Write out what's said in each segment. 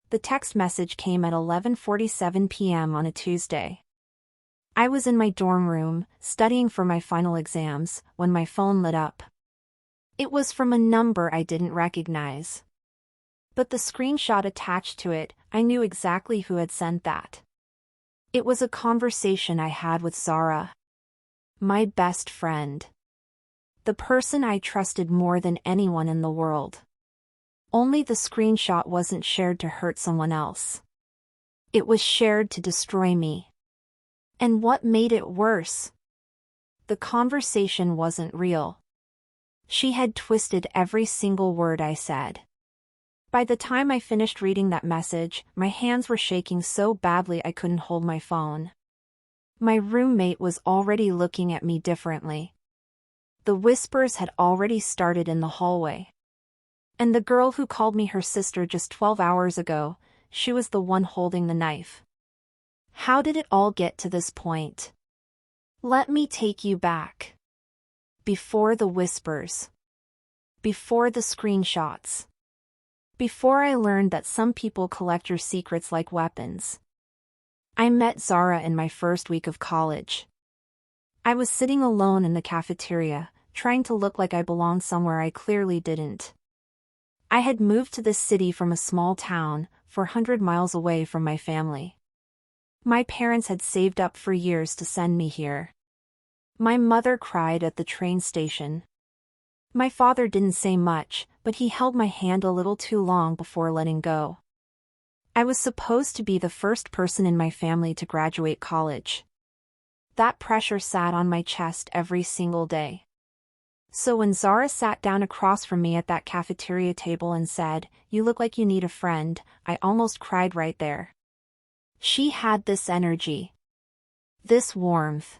The text message came at 11:47 p.m. on a Tuesday. I was in my dorm room, studying for my final exams, when my phone lit up. It was from a number I didn't recognize. But the screenshot attached to it, I knew exactly who had sent that. It was a conversation I had with Zara. My best friend. The person I trusted more than anyone in the world. Only the screenshot wasn't shared to hurt someone else. It was shared to destroy me. And what made it worse? The conversation wasn't real. She had twisted every single word I said. By the time I finished reading that message, my hands were shaking so badly I couldn't hold my phone. My roommate was already looking at me differently. The whispers had already started in the hallway. And the girl who called me her sister just 12 hours ago, she was the one holding the knife. How did it all get to this point? Let me take you back. Before the whispers. Before the screenshots. Before I learned that some people collect your secrets like weapons. I met Zara in my first week of college. I was sitting alone in the cafeteria, trying to look like I belonged somewhere I clearly didn't. I had moved to this city from a small town, 400 miles away from my family. My parents had saved up for years to send me here. My mother cried at the train station. My father didn't say much, but he held my hand a little too long before letting go. I was supposed to be the first person in my family to graduate college. That pressure sat on my chest every single day. So when Zara sat down across from me at that cafeteria table and said, "You look like you need a friend," I almost cried right there. She had this energy. This warmth.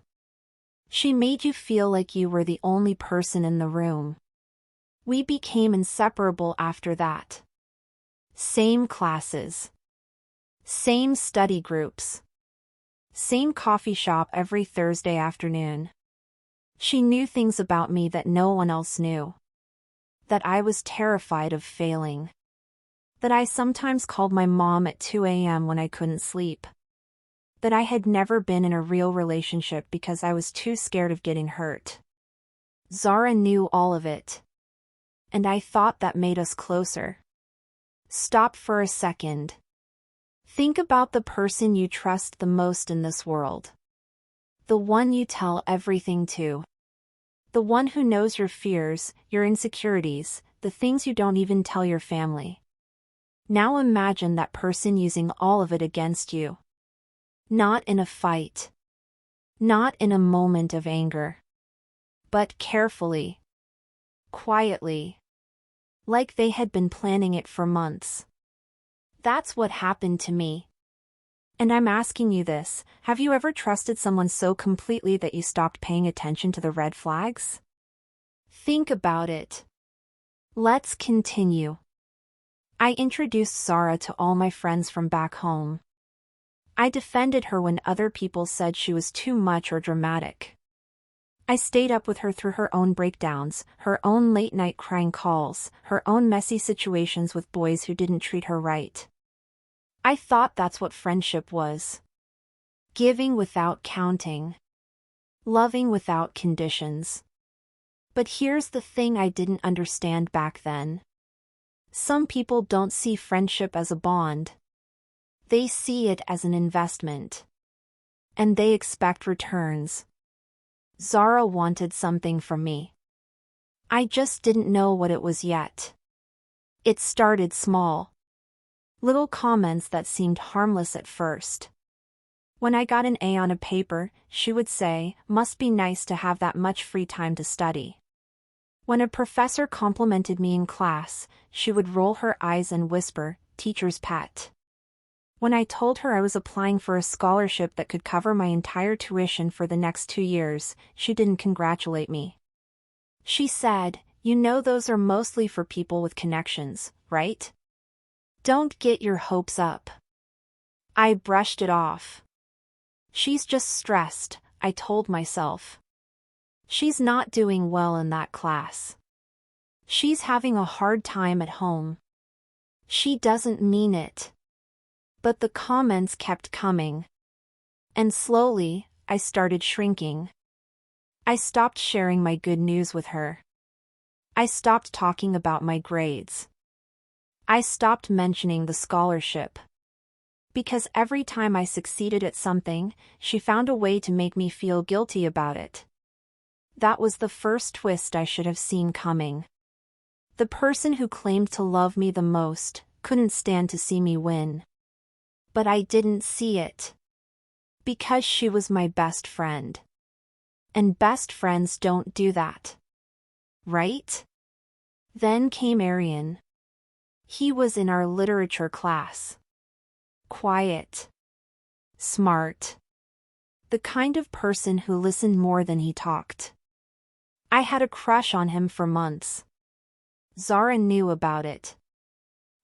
She made you feel like you were the only person in the room. We became inseparable after that. Same classes. Same study groups. Same coffee shop every Thursday afternoon. She knew things about me that no one else knew. That I was terrified of failing. That I sometimes called my mom at 2 a.m. when I couldn't sleep. That I had never been in a real relationship because I was too scared of getting hurt. Zara knew all of it. And I thought that made us closer. Stop for a second. Think about the person you trust the most in this world. The one you tell everything to. The one who knows your fears, your insecurities, the things you don't even tell your family. Now imagine that person using all of it against you. Not in a fight. Not in a moment of anger. But carefully. Quietly. Like they had been planning it for months. That's what happened to me. And I'm asking you this, have you ever trusted someone so completely that you stopped paying attention to the red flags? Think about it. Let's continue. I introduced Zara to all my friends from back home. I defended her when other people said she was too much or dramatic. I stayed up with her through her own breakdowns, her own late-night crying calls, her own messy situations with boys who didn't treat her right. I thought that's what friendship was. Giving without counting. Loving without conditions. But here's the thing I didn't understand back then. Some people don't see friendship as a bond. They see it as an investment. And they expect returns. Zara wanted something from me. I just didn't know what it was yet. It started small. Little comments that seemed harmless at first. When I got an A on a paper, she would say, "Must be nice to have that much free time to study." When a professor complimented me in class, she would roll her eyes and whisper, "Teacher's pet." When I told her I was applying for a scholarship that could cover my entire tuition for the next 2 years, she didn't congratulate me. She said, "You know those are mostly for people with connections, right? Don't get your hopes up." I brushed it off. She's just stressed, I told myself. She's not doing well in that class. She's having a hard time at home. She doesn't mean it. But the comments kept coming. And slowly, I started shrinking. I stopped sharing my good news with her. I stopped talking about my grades. I stopped mentioning the scholarship. Because every time I succeeded at something, she found a way to make me feel guilty about it. That was the first twist I should have seen coming. The person who claimed to love me the most couldn't stand to see me win. But I didn't see it. Because she was my best friend. And best friends don't do that. Right? Then came Arian. He was in our literature class. Quiet. Smart. The kind of person who listened more than he talked. I had a crush on him for months. Zara knew about it.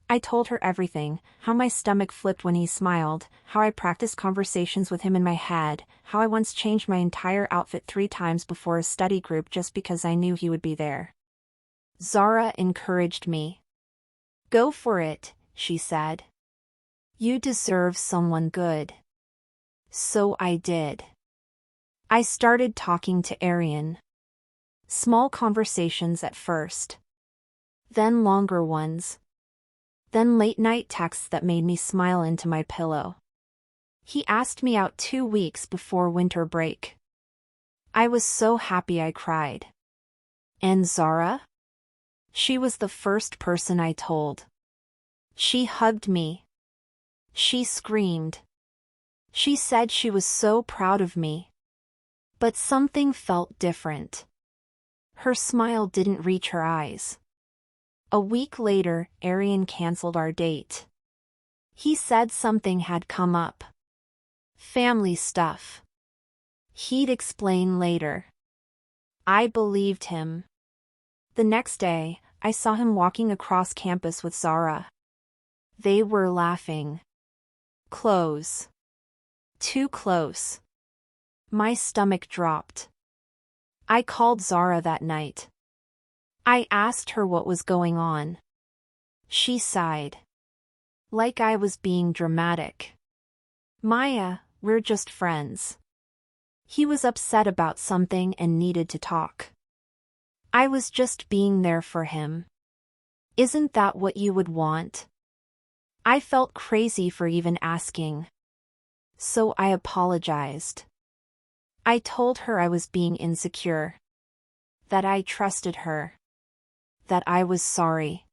I told her everything, how my stomach flipped when he smiled, how I practiced conversations with him in my head, how I once changed my entire outfit 3 times before a study group just because I knew he would be there. Zara encouraged me. Go for it, she said. You deserve someone good. So I did. I started talking to Arian. Small conversations at first. Then longer ones. Then late-night texts that made me smile into my pillow. He asked me out 2 weeks before winter break. I was so happy I cried. And Zara? She was the first person I told. She hugged me. She screamed. She said she was so proud of me. But something felt different. Her smile didn't reach her eyes. A week later, Arian canceled our date. He said something had come up. Family stuff. He'd explain later. I believed him. The next day, I saw him walking across campus with Zara. They were laughing. Close. Too close. My stomach dropped. I called Zara that night. I asked her what was going on. She sighed. Like I was being dramatic. Maya, we're just friends. He was upset about something and needed to talk. I was just being there for him. Isn't that what you would want? I felt crazy for even asking. So I apologized. I told her I was being insecure. That I trusted her. That I was sorry.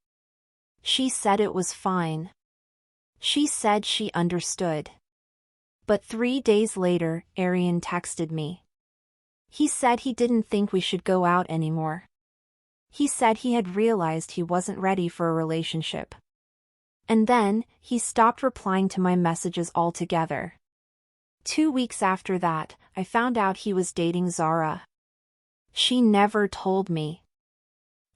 She said it was fine. She said she understood. But 3 days later, Arian texted me. He said he didn't think we should go out anymore. He said he had realized he wasn't ready for a relationship. And then, he stopped replying to my messages altogether. 2 weeks after that, I found out he was dating Zara. She never told me.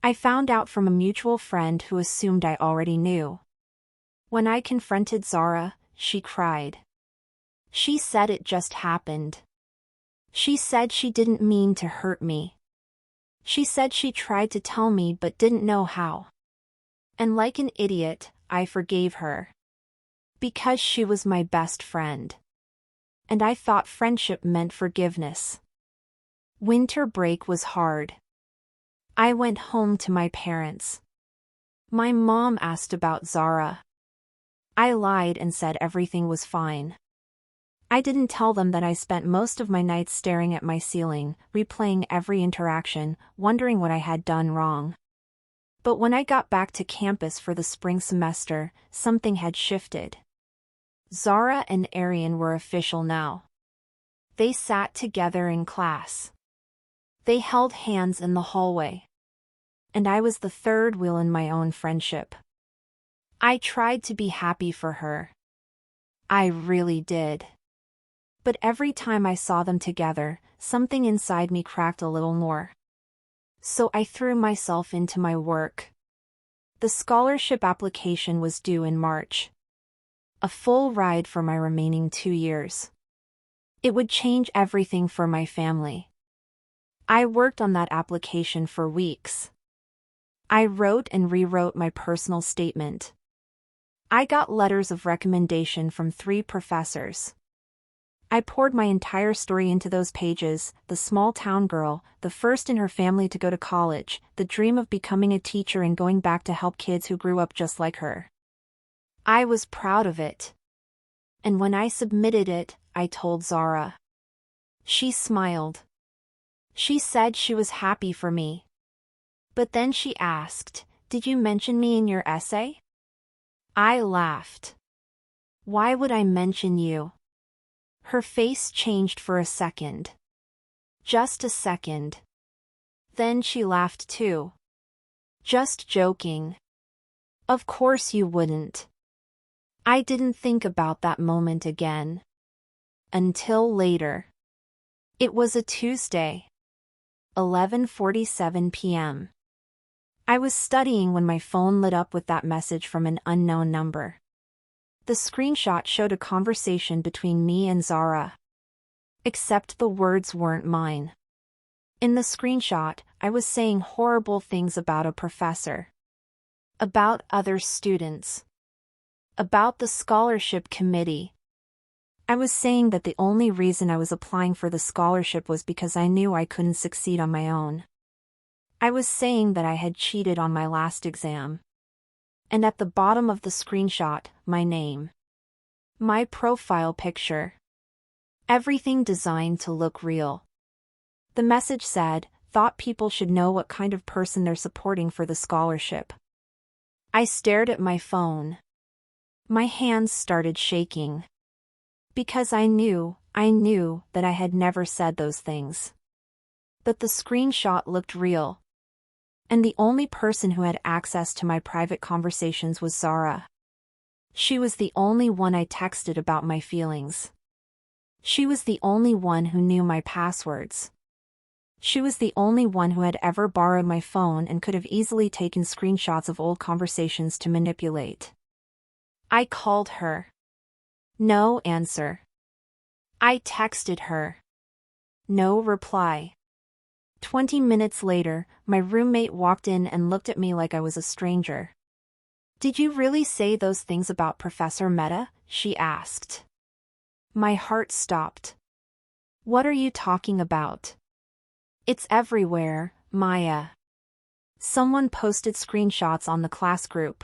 I found out from a mutual friend who assumed I already knew. When I confronted Zara, she cried. She said it just happened. She said she didn't mean to hurt me. She said she tried to tell me but didn't know how. And like an idiot, I forgave her. Because she was my best friend. And I thought friendship meant forgiveness. Winter break was hard. I went home to my parents. My mom asked about Zara. I lied and said everything was fine. I didn't tell them that I spent most of my nights staring at my ceiling, replaying every interaction, wondering what I had done wrong. But when I got back to campus for the spring semester, something had shifted. Zara and Arian were official now. They sat together in class. They held hands in the hallway. And I was the third wheel in my own friendship. I tried to be happy for her. I really did. But every time I saw them together, something inside me cracked a little more. So I threw myself into my work. The scholarship application was due in March. A full ride for my remaining 2 years. It would change everything for my family. I worked on that application for weeks. I wrote and rewrote my personal statement. I got letters of recommendation from 3 professors. I poured my entire story into those pages, the small town girl, the first in her family to go to college, the dream of becoming a teacher and going back to help kids who grew up just like her. I was proud of it. And when I submitted it, I told Zara. She smiled. She said she was happy for me. But then she asked, "Did you mention me in your essay?" I laughed. "Why would I mention you?" Her face changed for a second. Just a second. Then she laughed too. "Just joking. Of course you wouldn't." I didn't think about that moment again. Until later. It was a Tuesday. 11:47 p.m. I was studying when my phone lit up with that message from an unknown number. The screenshot showed a conversation between me and Zara. Except the words weren't mine. In the screenshot, I was saying horrible things about a professor. About other students. About the scholarship committee. I was saying that the only reason I was applying for the scholarship was because I knew I couldn't succeed on my own. I was saying that I had cheated on my last exam. And at the bottom of the screenshot, my name. My profile picture. Everything designed to look real. The message said, "Thought people should know what kind of person they're supporting for the scholarship." I stared at my phone. My hands started shaking. Because I knew that I had never said those things. But the screenshot looked real. And the only person who had access to my private conversations was Zara. She was the only one I texted about my feelings. She was the only one who knew my passwords. She was the only one who had ever borrowed my phone and could have easily taken screenshots of old conversations to manipulate. I called her. No answer. I texted her. No reply. 20 minutes later, my roommate walked in and looked at me like I was a stranger. "Did you really say those things about Professor Mehta?" she asked. My heart stopped. "What are you talking about?" "It's everywhere, Maya." Someone posted screenshots on the class group.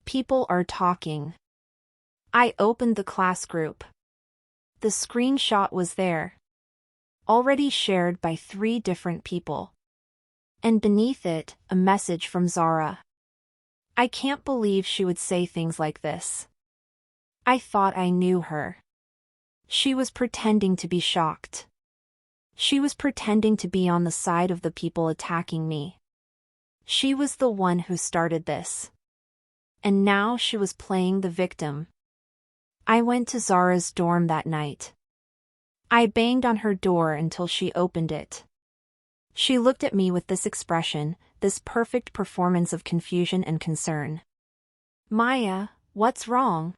People are talking. I opened the class group. The screenshot was there. Already shared by 3 different people. And beneath it, a message from Zara. I can't believe she would say things like this. I thought I knew her. She was pretending to be shocked. She was pretending to be on the side of the people attacking me. She was the one who started this. And now she was playing the victim. I went to Zara's dorm that night. I banged on her door until she opened it. She looked at me with this expression, this perfect performance of confusion and concern. "Maya, what's wrong?"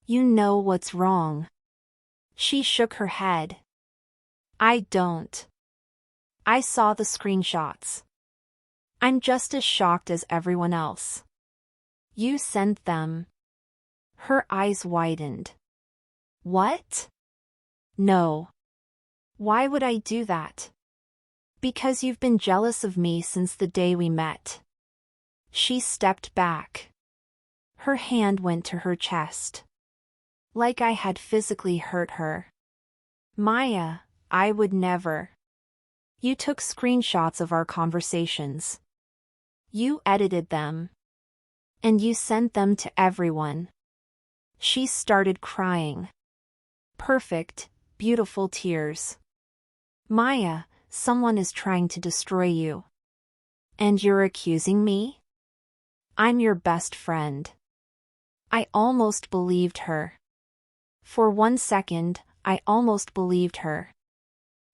"You know what's wrong." She shook her head. "I don't. I saw the screenshots. I'm just as shocked as everyone else." "You sent them." Her eyes widened. "What?" "No. Why would I do that?" "Because you've been jealous of me since the day we met." She stepped back. Her hand went to her chest. Like I had physically hurt her. "Maya, I would never." "You took screenshots of our conversations. You edited them. And you sent them to everyone." She started crying. Perfect, beautiful tears. "Maya, someone is trying to destroy you. And you're accusing me? I'm your best friend." I almost believed her. For 1 second, I almost believed her.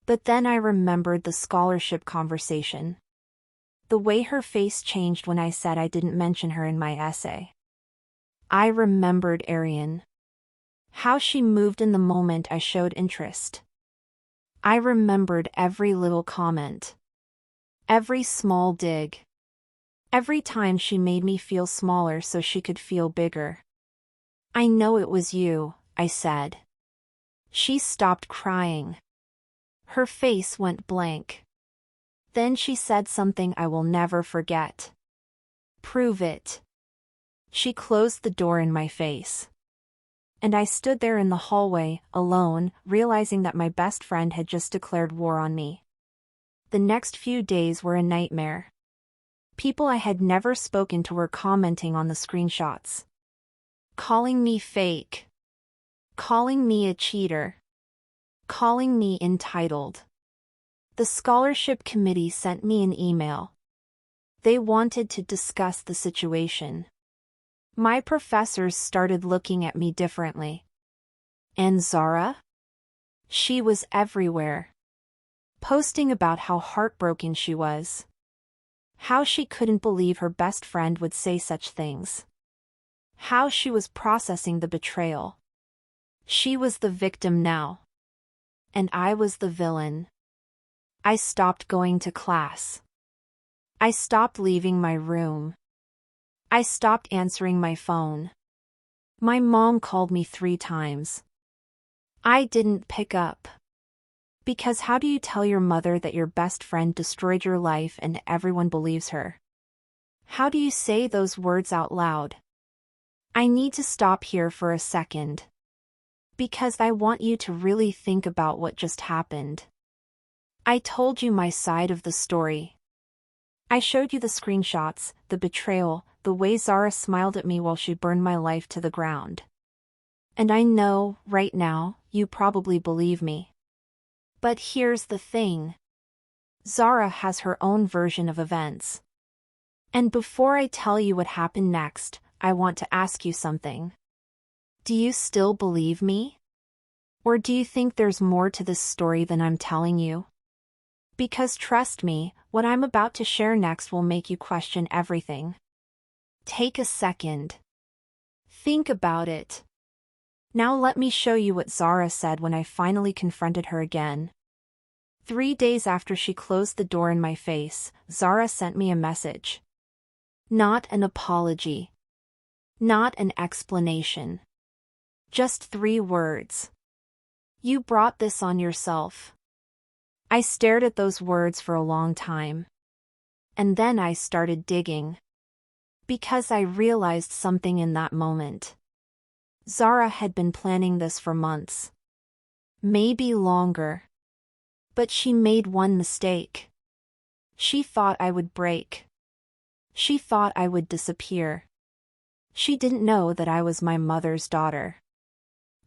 But then I remembered the scholarship conversation. The way her face changed when I said I didn't mention her in my essay. I remembered Arian. How she moved in the moment I showed interest. I remembered every little comment. Every small dig. Every time she made me feel smaller so she could feel bigger. I know it was you, I said. She stopped crying. Her face went blank. Then she said something I will never forget. Prove it. She closed the door in my face. And I stood there in the hallway, alone, realizing that my best friend had just declared war on me. The next few days were a nightmare. People I had never spoken to were commenting on the screenshots. Calling me fake. Calling me a cheater. Calling me entitled. The scholarship committee sent me an email. They wanted to discuss the situation. My professors started looking at me differently. And Zara? She was everywhere. Posting about how heartbroken she was. How she couldn't believe her best friend would say such things. How she was processing the betrayal. She was the victim now. And I was the villain. I stopped going to class. I stopped leaving my room. I stopped answering my phone. My mom called me 3 times. I didn't pick up. Because how do you tell your mother that your best friend destroyed your life and everyone believes her? How do you say those words out loud? I need to stop here for a second. Because I want you to really think about what just happened. I told you my side of the story. I showed you the screenshots, the betrayal, the way Zara smiled at me while she burned my life to the ground. And I know, right now, you probably believe me. But here's the thing. Zara has her own version of events. And before I tell you what happened next, I want to ask you something. Do you still believe me? Or do you think there's more to this story than I'm telling you? Because trust me, what I'm about to share next will make you question everything. Take a second. Think about it. Now let me show you what Zara said when I finally confronted her again. 3 days after she closed the door in my face, Zara sent me a message. Not an apology. Not an explanation. Just 3 words. You brought this on yourself. I stared at those words for a long time. And then I started digging. Because I realized something in that moment. Zara had been planning this for months. Maybe longer. But she made one mistake. She thought I would break. She thought I would disappear. She didn't know that I was my mother's daughter.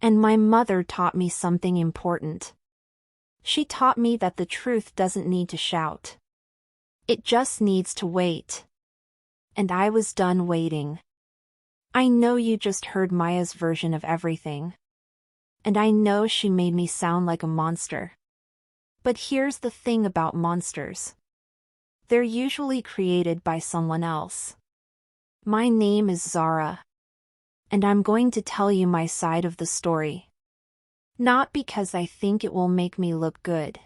And my mother taught me something important. She taught me that the truth doesn't need to shout. It just needs to wait. And I was done waiting. I know you just heard Maya's version of everything. And I know she made me sound like a monster. But here's the thing about monsters. They're usually created by someone else. My name is Zara. And I'm going to tell you my side of the story. Not because I think it will make me look good.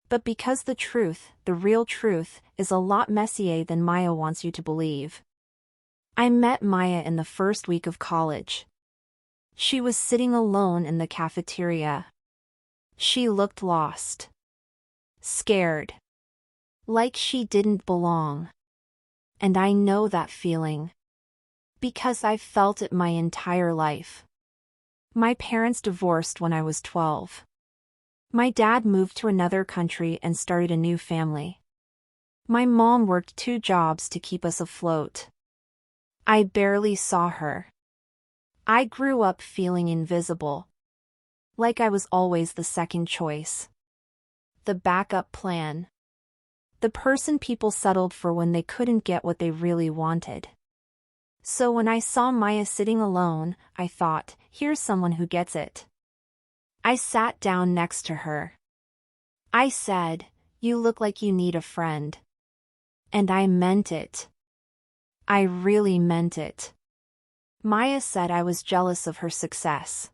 But because the truth, the real truth, is a lot messier than Maya wants you to believe. I met Maya in the first week of college. She was sitting alone in the cafeteria. She looked lost. Scared. Like she didn't belong. And I know that feeling. Because I've felt it my entire life. My parents divorced when I was 12. My dad moved to another country and started a new family. My mom worked 2 jobs to keep us afloat. I barely saw her. I grew up feeling invisible. Like I was always the second choice. The backup plan. The person people settled for when they couldn't get what they really wanted. So when I saw Maya sitting alone, I thought, here's someone who gets it. I sat down next to her. I said, you look like you need a friend. And I meant it. I really meant it. Maya said I was jealous of her success.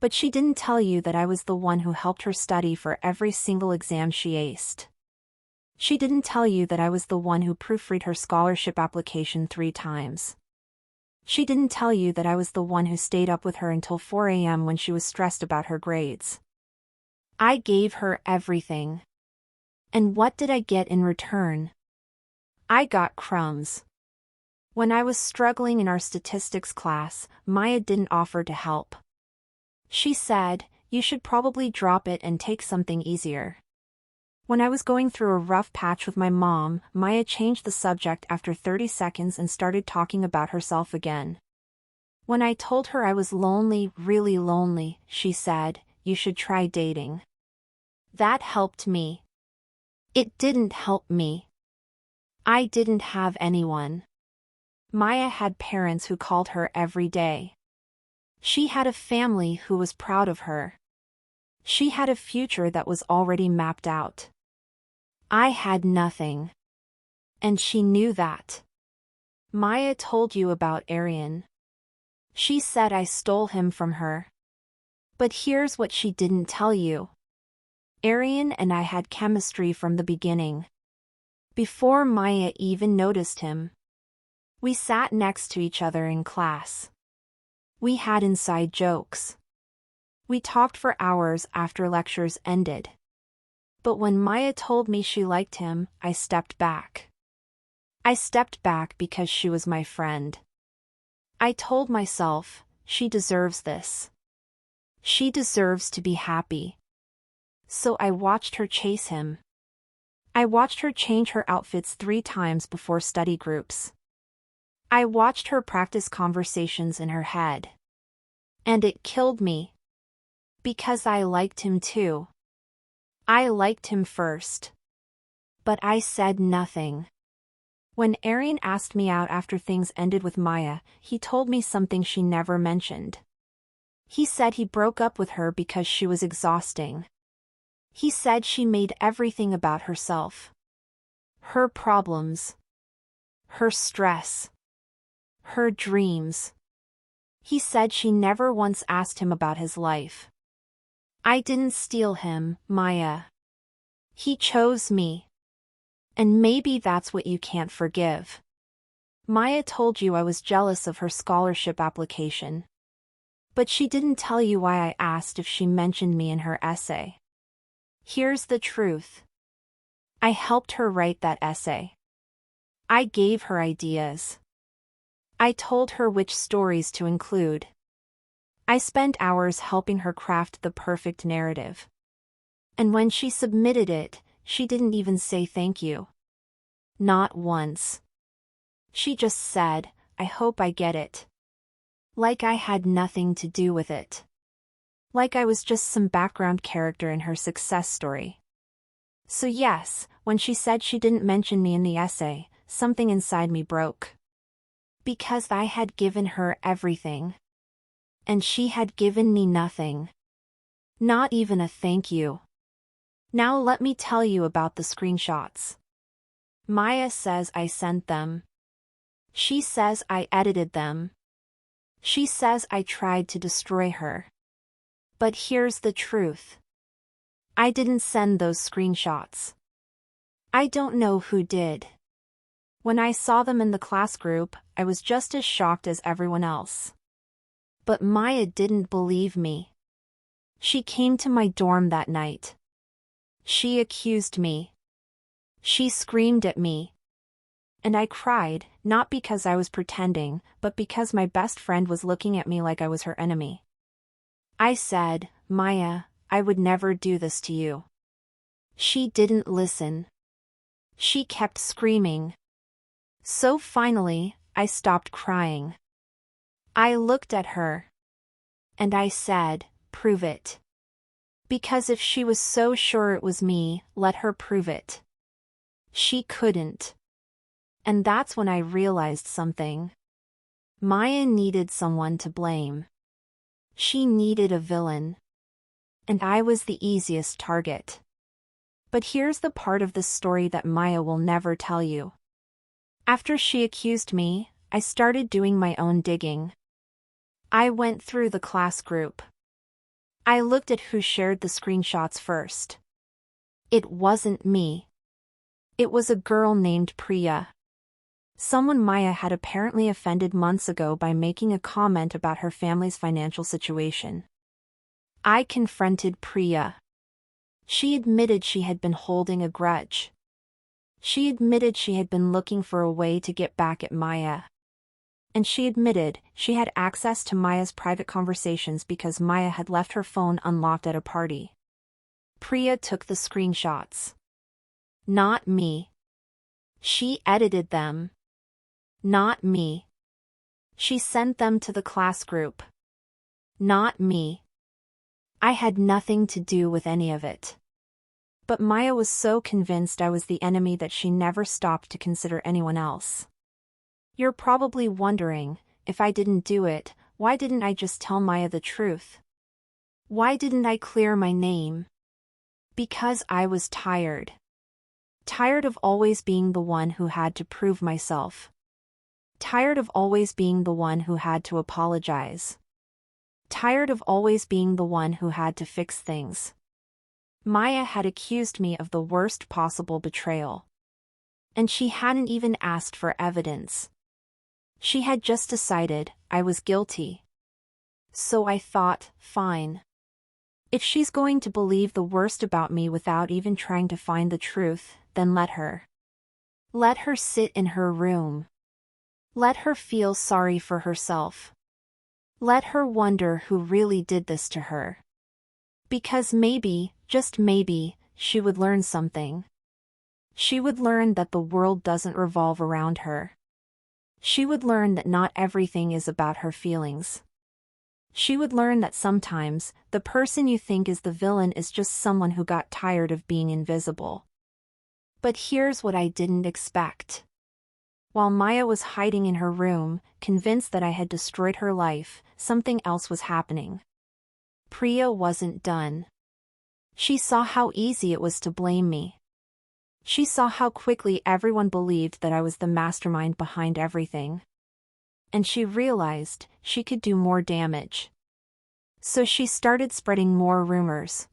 But she didn't tell you that I was the one who helped her study for every single exam she aced. She didn't tell you that I was the one who proofread her scholarship application 3 times. She didn't tell you that I was the one who stayed up with her until 4 a.m. when she was stressed about her grades. I gave her everything. And what did I get in return? I got crumbs. When I was struggling in our statistics class, Maya didn't offer to help. She said, "You should probably drop it and take something easier." When I was going through a rough patch with my mom, Maya changed the subject after 30 seconds and started talking about herself again. When I told her I was lonely, really lonely, she said, "You should try dating." That helped me. It didn't help me. I didn't have anyone. Maya had parents who called her every day. She had a family who was proud of her. She had a future that was already mapped out. I had nothing. And she knew that. Maya told you about Arian. She said I stole him from her. But here's what she didn't tell you. Arian and I had chemistry from the beginning. Before Maya even noticed him. We sat next to each other in class. We had inside jokes. We talked for hours after lectures ended. But when Maya told me she liked him, I stepped back. I stepped back because she was my friend. I told myself, she deserves this. She deserves to be happy. So I watched her chase him. I watched her change her outfits 3 times before study groups. I watched her practice conversations in her head. And it killed me. Because I liked him too. I liked him first. But I said nothing. When Arian asked me out after things ended with Maya, he told me something she never mentioned. He said he broke up with her because she was exhausting. He said she made everything about herself. Her problems. Her stress. Her dreams. He said she never once asked him about his life. I didn't steal him, Maya. He chose me. And maybe that's what you can't forgive. Maya told you I was jealous of her scholarship application. But she didn't tell you why I asked if she mentioned me in her essay. Here's the truth. I helped her write that essay. I gave her ideas. I told her which stories to include. I spent hours helping her craft the perfect narrative. And when she submitted it, she didn't even say thank you. Not once. She just said, "I hope I get it." Like I had nothing to do with it. Like I was just some background character in her success story. So yes, when she said she didn't mention me in the essay, something inside me broke. Because I had given her everything. And she had given me nothing. Not even a thank you. Now let me tell you about the screenshots. Maya says I sent them. She says I edited them. She says I tried to destroy her. But here's the truth. I didn't send those screenshots. I don't know who did. When I saw them in the class group, I was just as shocked as everyone else. But Maya didn't believe me. She came to my dorm that night. She accused me. She screamed at me. And I cried, not because I was pretending, but because my best friend was looking at me like I was her enemy. I said, "Maya, I would never do this to you." She didn't listen. She kept screaming. So finally, I stopped crying. I looked at her. And I said, "Prove it." Because if she was so sure it was me, let her prove it. She couldn't. And that's when I realized something. Maya needed someone to blame. She needed a villain. And I was the easiest target. But here's the part of this story that Maya will never tell you. After she accused me, I started doing my own digging. I went through the class group. I looked at who shared the screenshots first. It wasn't me. It was a girl named Priya. Someone Maya had apparently offended months ago by making a comment about her family's financial situation. I confronted Priya. She admitted she had been holding a grudge. She admitted she had been looking for a way to get back at Maya. And she admitted she had access to Maya's private conversations because Maya had left her phone unlocked at a party. Priya took the screenshots. Not me. She edited them. Not me. She sent them to the class group. Not me. I had nothing to do with any of it. But Maya was so convinced I was the enemy that she never stopped to consider anyone else. You're probably wondering, if I didn't do it, why didn't I just tell Maya the truth? Why didn't I clear my name? Because I was tired. Tired of always being the one who had to prove myself. Tired of always being the one who had to apologize. Tired of always being the one who had to fix things. Maya had accused me of the worst possible betrayal. And she hadn't even asked for evidence. She had just decided I was guilty. So I thought, fine. If she's going to believe the worst about me without even trying to find the truth, then let her. Let her sit in her room. Let her feel sorry for herself. Let her wonder who really did this to her. Because maybe, just maybe, she would learn something. She would learn that the world doesn't revolve around her. She would learn that not everything is about her feelings. She would learn that sometimes, the person you think is the villain is just someone who got tired of being invisible. But here's what I didn't expect. While Maya was hiding in her room, convinced that I had destroyed her life, something else was happening. Priya wasn't done. She saw how easy it was to blame me. She saw how quickly everyone believed that I was the mastermind behind everything. And she realized she could do more damage. So she started spreading more rumors.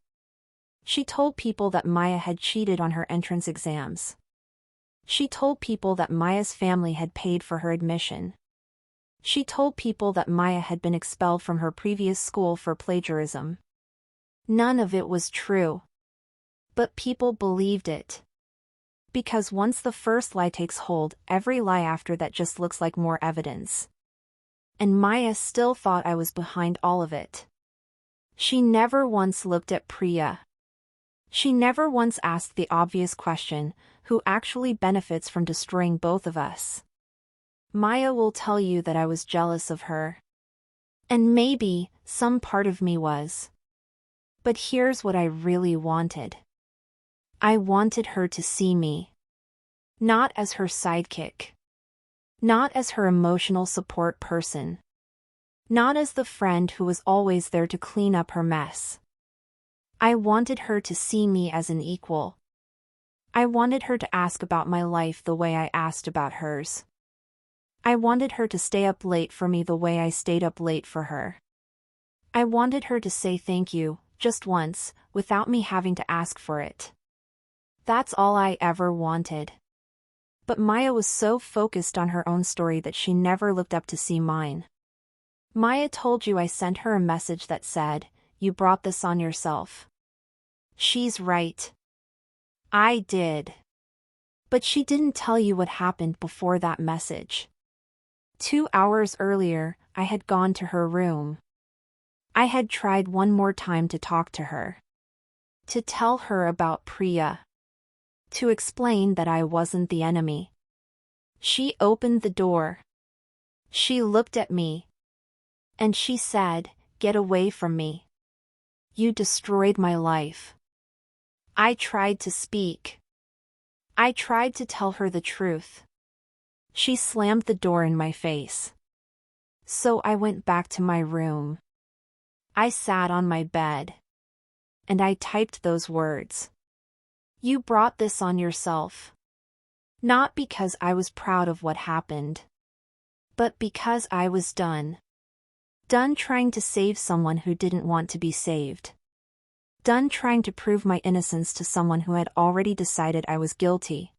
She told people that Maya had cheated on her entrance exams. She told people that Maya's family had paid for her admission. She told people that Maya had been expelled from her previous school for plagiarism. None of it was true. But people believed it. Because once the first lie takes hold, every lie after that just looks like more evidence. And Maya still thought I was behind all of it. She never once looked at Priya. She never once asked the obvious question, who actually benefits from destroying both of us? Maya will tell you that I was jealous of her. And maybe, some part of me was. But here's what I really wanted. I wanted her to see me. Not as her sidekick. Not as her emotional support person. Not as the friend who was always there to clean up her mess. I wanted her to see me as an equal. I wanted her to ask about my life the way I asked about hers. I wanted her to stay up late for me the way I stayed up late for her. I wanted her to say thank you, just once, without me having to ask for it. That's all I ever wanted. But Maya was so focused on her own story that she never looked up to see mine. Maya told you I sent her a message that said, "You brought this on yourself." She's right. I did. But she didn't tell you what happened before that message. 2 hours earlier, I had gone to her room. I had tried one more time to talk to her. To tell her about Priya. To explain that I wasn't the enemy. She opened the door. She looked at me. And she said, "Get away from me. You destroyed my life." I tried to speak. I tried to tell her the truth. She slammed the door in my face. So I went back to my room. I sat on my bed. And I typed those words. You brought this on yourself. Not because I was proud of what happened. But because I was done. Done trying to save someone who didn't want to be saved. Done trying to prove my innocence to someone who had already decided I was guilty.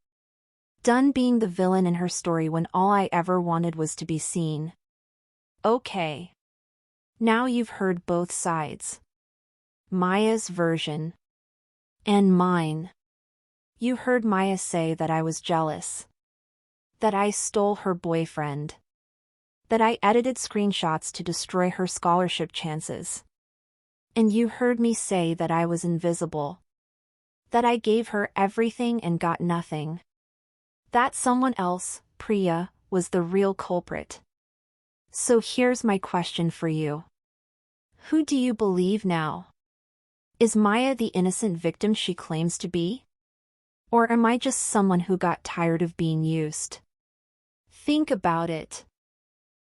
Done being the villain in her story when all I ever wanted was to be seen. Okay. Now you've heard both sides. Maya's version. And mine. You heard Maya say that I was jealous. That I stole her boyfriend. That I edited screenshots to destroy her scholarship chances. And you heard me say that I was invisible. That I gave her everything and got nothing. That someone else, Priya, was the real culprit. So here's my question for you. Who do you believe now? Is Maya the innocent victim she claims to be? Or am I just someone who got tired of being used? Think about it.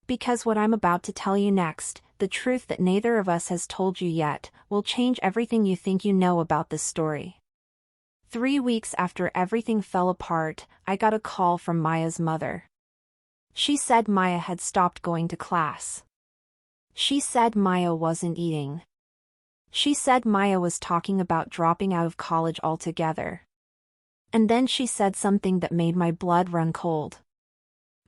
Because what I'm about to tell you next, the truth that neither of us has told you yet, will change everything you think you know about this story. 3 weeks after everything fell apart, I got a call from Maya's mother. She said Maya had stopped going to class. She said Maya wasn't eating. She said Maya was talking about dropping out of college altogether. And then she said something that made my blood run cold.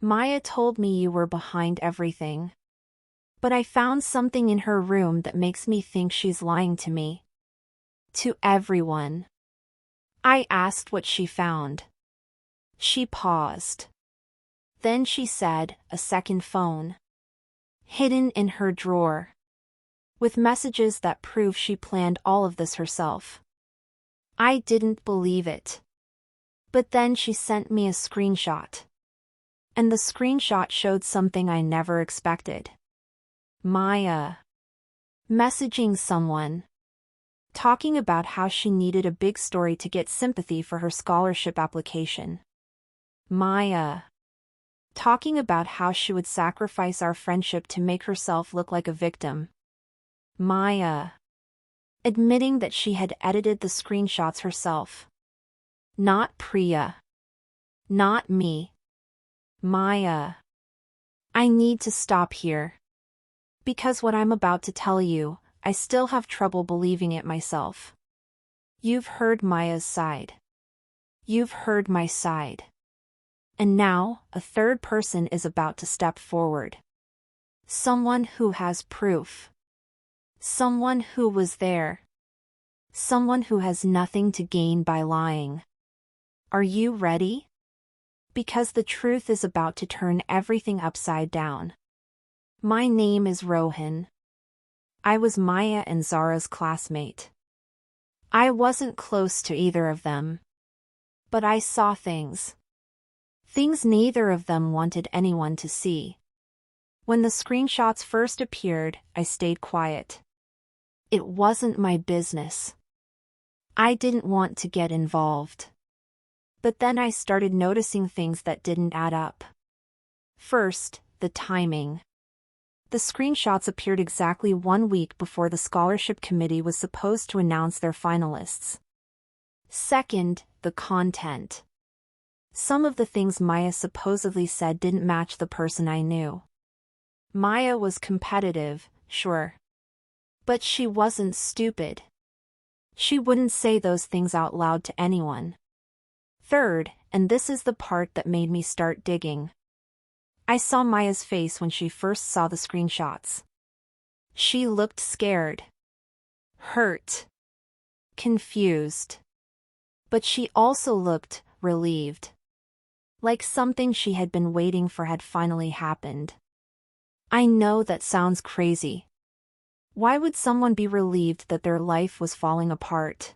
Maya told me you were behind everything. But I found something in her room that makes me think she's lying to me. To everyone. I asked what she found. She paused. Then she said, a second phone. Hidden in her drawer. With messages that prove she planned all of this herself. I didn't believe it. But then she sent me a screenshot. And the screenshot showed something I never expected. Maya. Messaging someone. Talking about how she needed a big story to get sympathy for her scholarship application. Maya. Talking about how she would sacrifice our friendship to make herself look like a victim. Maya. Admitting that she had edited the screenshots herself. Not Priya. Not me. Maya. I need to stop here. Because what I'm about to tell you, I still have trouble believing it myself. You've heard Maya's side. You've heard my side. And now, a third person is about to step forward. Someone who has proof. Someone who was there. Someone who has nothing to gain by lying. Are you ready? Because the truth is about to turn everything upside down. My name is Rohan. I was Maya and Zara's classmate. I wasn't close to either of them. But I saw things. Things neither of them wanted anyone to see. When the screenshots first appeared, I stayed quiet. It wasn't my business. I didn't want to get involved. But then I started noticing things that didn't add up. First, the timing. The screenshots appeared exactly 1 week before the scholarship committee was supposed to announce their finalists. Second, the content. Some of the things Maya supposedly said didn't match the person I knew. Maya was competitive, sure. But she wasn't stupid. She wouldn't say those things out loud to anyone. Third, and this is the part that made me start digging. I saw Maya's face when she first saw the screenshots. She looked scared. Hurt. Confused. But she also looked relieved. Like something she had been waiting for had finally happened. I know that sounds crazy. Why would someone be relieved that their life was falling apart?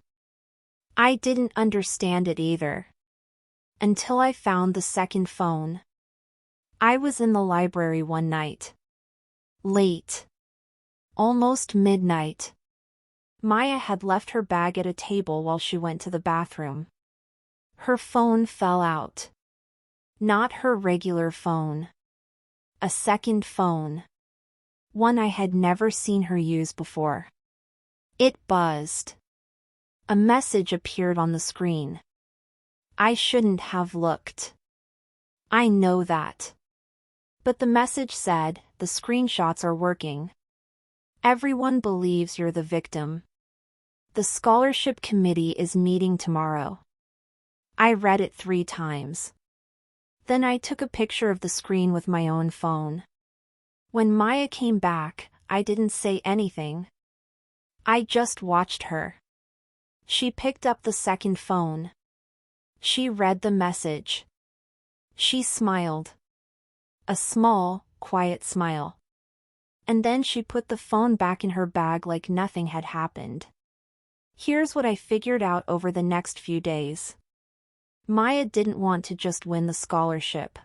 I didn't understand it either. Until I found the second phone. I was in the library one night. Late. Almost midnight. Maya had left her bag at a table while she went to the bathroom. Her phone fell out. Not her regular phone. A second phone. One I had never seen her use before. It buzzed. A message appeared on the screen. I shouldn't have looked. I know that. But the message said, the screenshots are working. Everyone believes you're the victim. The scholarship committee is meeting tomorrow. I read it 3 times. Then I took a picture of the screen with my own phone. When Maya came back, I didn't say anything. I just watched her. She picked up the second phone. She read the message. She smiled. A small, quiet smile. And then she put the phone back in her bag like nothing had happened. Here's what I figured out over the next few days. Maya didn't want to just win the scholarship.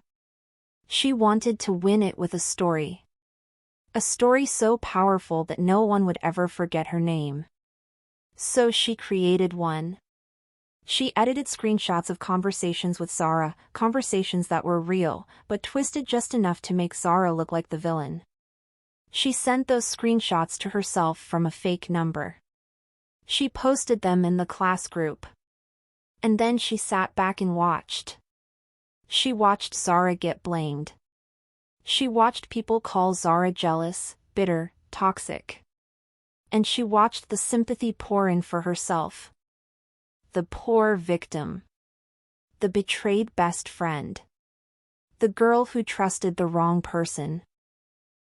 She wanted to win it with a story. A story so powerful that no one would ever forget her name. So she created one. She edited screenshots of conversations with Zara, conversations that were real, but twisted just enough to make Zara look like the villain. She sent those screenshots to herself from a fake number. She posted them in the class group. And then she sat back and watched. She watched Zara get blamed. She watched people call Zara jealous, bitter, toxic. And she watched the sympathy pour in for herself. The poor victim. The betrayed best friend. The girl who trusted the wrong person.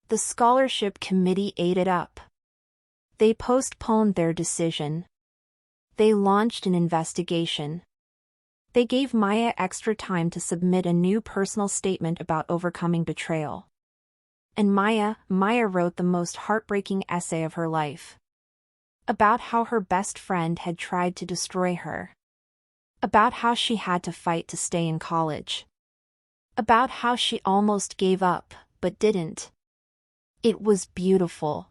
The scholarship committee ate it up. They postponed their decision. They launched an investigation. They gave Maya extra time to submit a new personal statement about overcoming betrayal. And Maya wrote the most heartbreaking essay of her life. About how her best friend had tried to destroy her. About how she had to fight to stay in college. About how she almost gave up, but didn't. It was beautiful.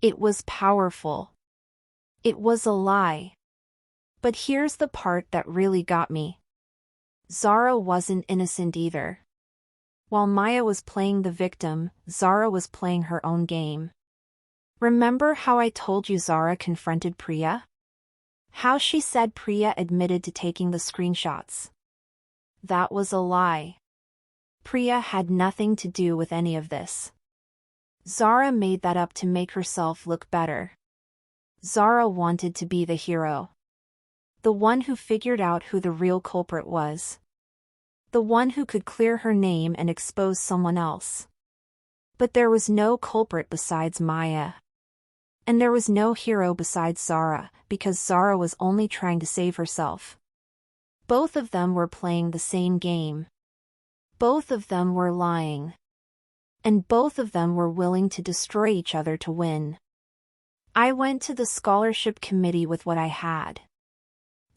It was powerful. It was a lie. But here's the part that really got me. Zara wasn't innocent either. While Maya was playing the victim, Zara was playing her own game. Remember how I told you Zara confronted Priya? How she said Priya admitted to taking the screenshots. That was a lie. Priya had nothing to do with any of this. Zara made that up to make herself look better. Zara wanted to be the hero. The one who figured out who the real culprit was. The one who could clear her name and expose someone else. But there was no culprit besides Maya. And there was no hero besides Zara, because Zara was only trying to save herself. Both of them were playing the same game. Both of them were lying. And both of them were willing to destroy each other to win. I went to the scholarship committee with what I had.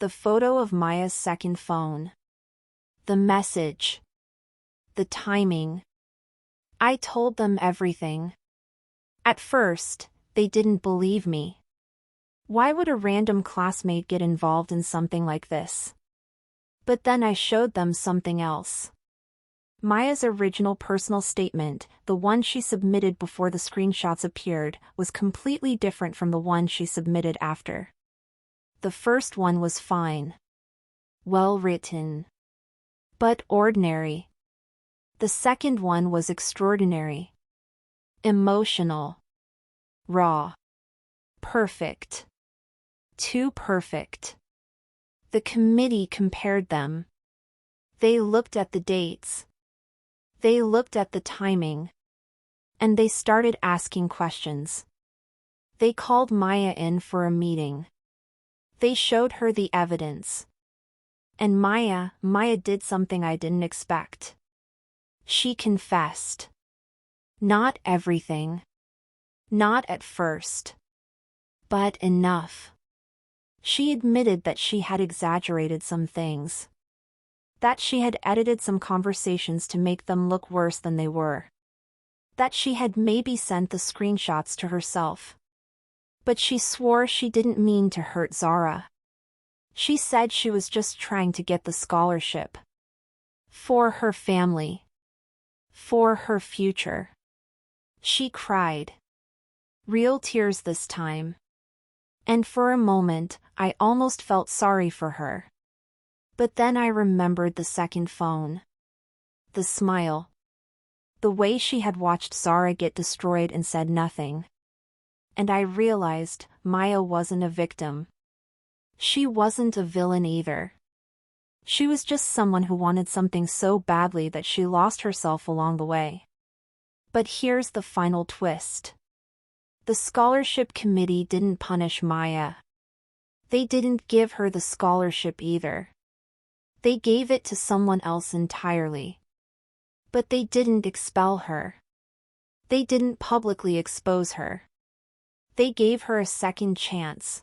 The photo of Maya's second phone. The message. The timing. I told them everything. At first, they didn't believe me. Why would a random classmate get involved in something like this? But then I showed them something else. Maya's original personal statement, the one she submitted before the screenshots appeared, was completely different from the one she submitted after. The first one was fine. Well written. But ordinary. The second one was extraordinary. Emotional. Raw. Perfect. Too perfect. The committee compared them. They looked at the dates. They looked at the timing. And they started asking questions. They called Maya in for a meeting. They showed her the evidence. And Maya did something I didn't expect. She confessed. Not everything. Not at first. But enough. She admitted that she had exaggerated some things. That she had edited some conversations to make them look worse than they were. That she had maybe sent the screenshots to herself. But she swore she didn't mean to hurt Zara. She said she was just trying to get the scholarship. For her family. For her future. She cried. Real tears this time. And for a moment, I almost felt sorry for her. But then I remembered the second phone. The smile. The way she had watched Zara get destroyed and said nothing. And I realized Maya wasn't a victim. She wasn't a villain either. She was just someone who wanted something so badly that she lost herself along the way. But here's the final twist. The scholarship committee didn't punish Maya. They didn't give her the scholarship either. They gave it to someone else entirely. But they didn't expel her. They didn't publicly expose her. They gave her a second chance.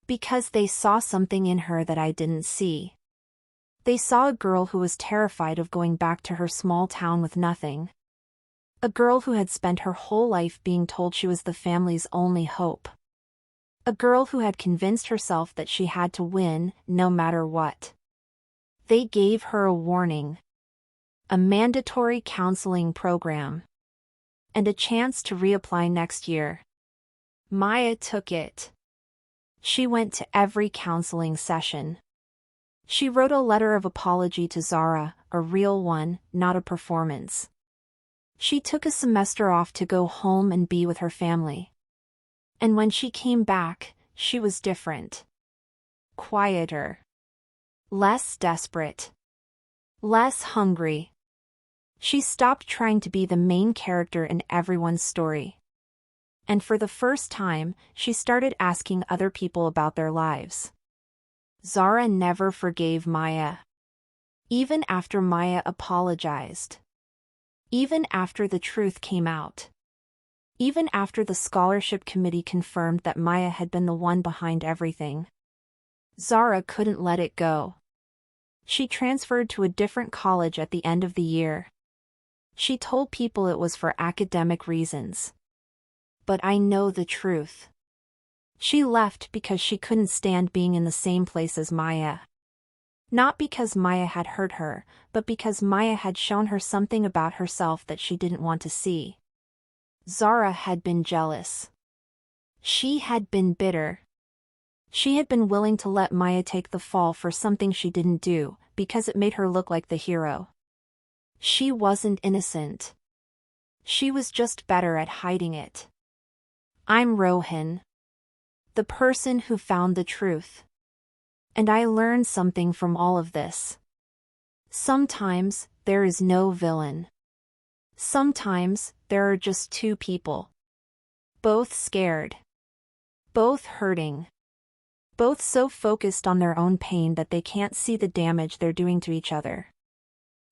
Because they saw something in her that I didn't see. They saw a girl who was terrified of going back to her small town with nothing. A girl who had spent her whole life being told she was the family's only hope. A girl who had convinced herself that she had to win, no matter what. They gave her a warning. A mandatory counseling program. And a chance to reapply next year. Maya took it. She went to every counseling session. She wrote a letter of apology to Zara, a real one, not a performance. She took a semester off to go home and be with her family. And when she came back, she was different. Quieter. Less desperate. Less hungry. She stopped trying to be the main character in everyone's story. And for the first time, she started asking other people about their lives. Zara never forgave Maya. Even after Maya apologized. Even after the truth came out. Even after the scholarship committee confirmed that Maya had been the one behind everything. Zara couldn't let it go. She transferred to a different college at the end of the year. She told people it was for academic reasons. But I know the truth. She left because she couldn't stand being in the same place as Maya. Not because Maya had hurt her, but because Maya had shown her something about herself that she didn't want to see. Zara had been jealous. She had been bitter. She had been willing to let Maya take the fall for something she didn't do, because it made her look like the hero. She wasn't innocent. She was just better at hiding it. I'm Rohan. The person who found the truth. And I learned something from all of this. Sometimes, there is no villain. Sometimes, there are just two people. Both scared. Both hurting. Both so focused on their own pain that they can't see the damage they're doing to each other.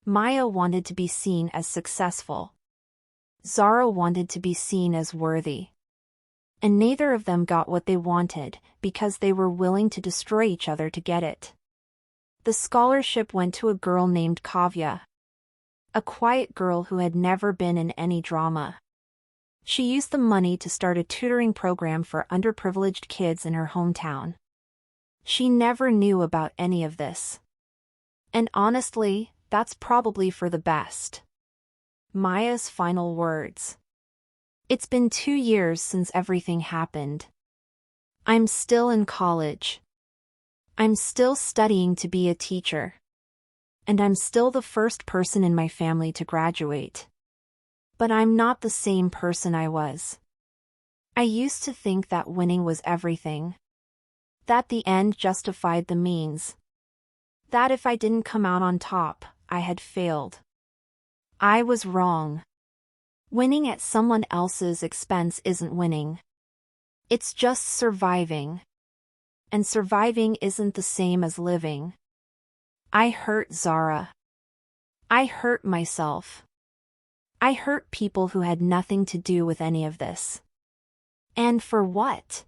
Maya wanted to be seen as successful. Zara wanted to be seen as worthy. And neither of them got what they wanted, because they were willing to destroy each other to get it. The scholarship went to a girl named Kavya. A quiet girl who had never been in any drama. She used the money to start a tutoring program for underprivileged kids in her hometown. She never knew about any of this. And honestly, that's probably for the best. Maya's final words. It's been 2 years since everything happened. I'm still in college. I'm still studying to be a teacher. And I'm still the first person in my family to graduate. But I'm not the same person I was. I used to think that winning was everything. That the end justified the means. That if I didn't come out on top, I had failed. I was wrong. Winning at someone else's expense isn't winning. It's just surviving. And surviving isn't the same as living. I hurt Zara. I hurt myself. I hurt people who had nothing to do with any of this. And for what?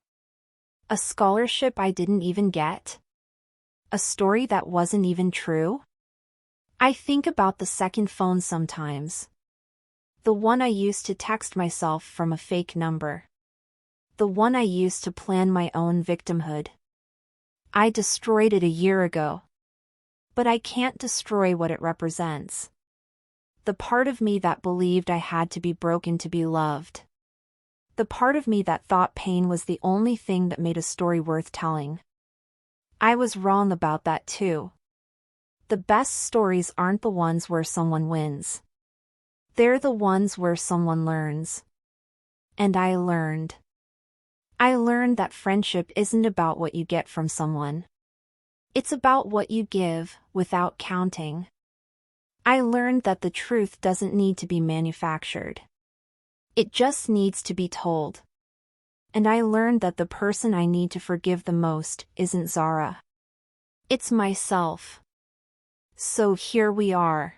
A scholarship I didn't even get? A story that wasn't even true? I think about the second phone sometimes. The one I used to text myself from a fake number. The one I used to plan my own victimhood. I destroyed it a year ago. But I can't destroy what it represents. The part of me that believed I had to be broken to be loved. The part of me that thought pain was the only thing that made a story worth telling. I was wrong about that too. The best stories aren't the ones where someone wins. They're the ones where someone learns. And I learned. I learned that friendship isn't about what you get from someone. It's about what you give, without counting. I learned that the truth doesn't need to be manufactured. It just needs to be told. And I learned that the person I need to forgive the most isn't Zara. It's myself. So here we are.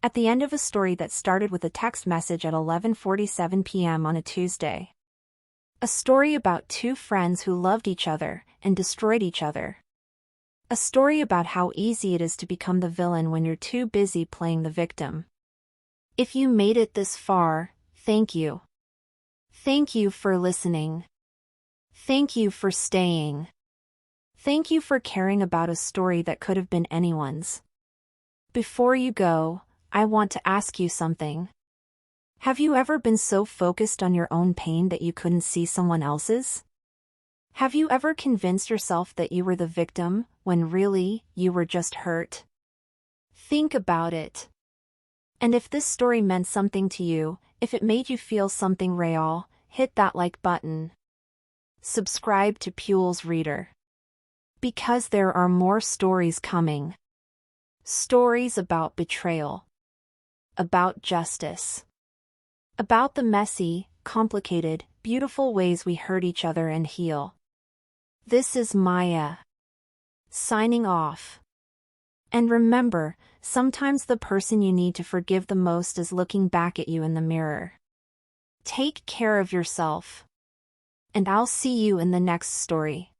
At the end of a story that started with a text message at 11:47 p.m. on a Tuesday. A story about two friends who loved each other and destroyed each other. A story about how easy it is to become the villain when you're too busy playing the victim. If you made it this far, thank you. Thank you for listening. Thank you for staying. Thank you for caring about a story that could have been anyone's. Before you go, I want to ask you something. Have you ever been so focused on your own pain that you couldn't see someone else's? Have you ever convinced yourself that you were the victim, when really, you were just hurt? Think about it. And if this story meant something to you, if it made you feel something real, hit that like button. Subscribe to Puel's Reader. Because there are more stories coming. Stories about betrayal. About justice. About the messy, complicated, beautiful ways we hurt each other and heal. This is Maya. Signing off. And remember, sometimes the person you need to forgive the most is looking back at you in the mirror. Take care of yourself. And I'll see you in the next story.